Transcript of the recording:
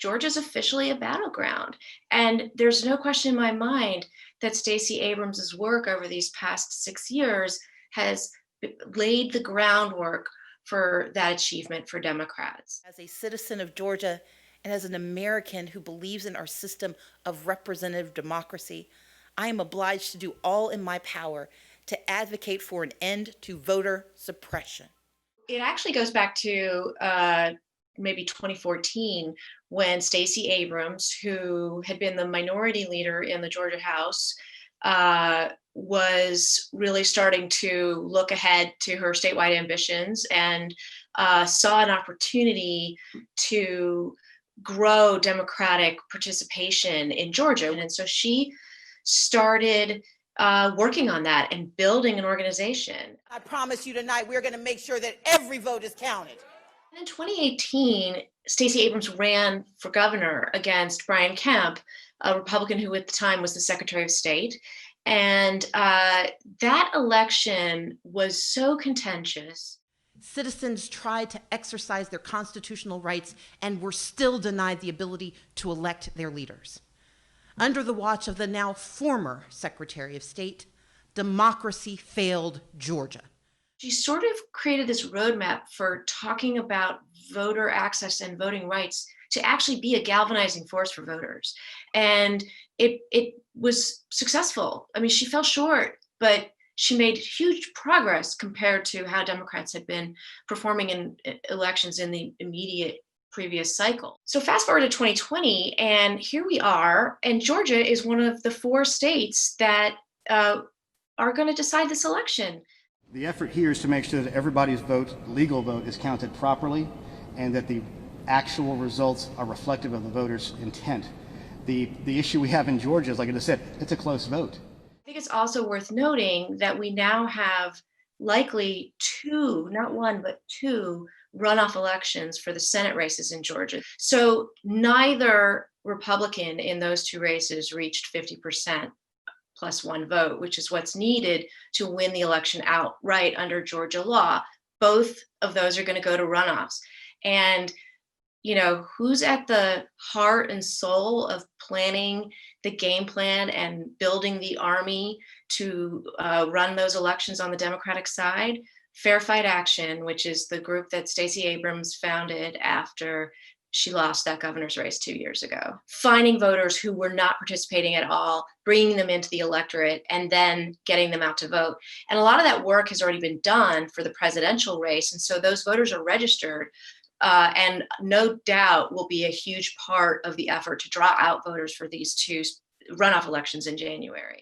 Georgia's officially a battleground. And there's no question in my mind that Stacey Abrams' work over these past 6 years has laid the groundwork for that achievement for Democrats. As a citizen of Georgia and as an American who believes in our system of representative democracy, I am obliged to do all in my power to advocate for an end to voter suppression. It actually goes back to maybe 2014 when Stacey Abrams, who had been the minority leader in the Georgia House, was really starting to look ahead to her statewide ambitions and saw an opportunity to grow Democratic participation in Georgia. And so she started working on that and building an organization. I promise you tonight, we're going to make sure that every vote is counted. In 2018, Stacey Abrams ran for governor against Brian Kemp, a Republican who at the time was the Secretary of State. And that election was so contentious. Citizens tried to exercise their constitutional rights and were still denied the ability to elect their leaders. Under the watch of the now former Secretary of State, democracy failed Georgia. She sort of created this roadmap for talking about voter access and voting rights to actually be a galvanizing force for voters. And it was successful. I mean, she fell short, but she made huge progress compared to how Democrats had been performing in elections in the immediate previous cycle. So fast forward to 2020, and here we are, and Georgia is one of the 4 states that are going to decide this election. The effort here is to make sure that everybody's vote, legal vote, is counted properly and that the actual results are reflective of the voters' intent. The issue we have in Georgia is, like I just said, it's a close vote. I think it's also worth noting that we now have likely 2, not 1, but 2 runoff elections for the Senate races in Georgia. So neither Republican in those 2 races reached 50% plus 1 vote, which is what's needed to win the election outright under Georgia law. Both of those are going to go to runoffs. And, who's at the heart and soul of planning the game plan and building the army to run those elections on the Democratic side? Fair Fight Action, which is the group that Stacey Abrams founded after she lost that governor's race 2 years ago. Finding voters who were not participating at all, bringing them into the electorate, and then getting them out to vote. And a lot of that work has already been done for the presidential race. And so those voters are registered and no doubt will be a huge part of the effort to draw out voters for these 2 runoff elections in January.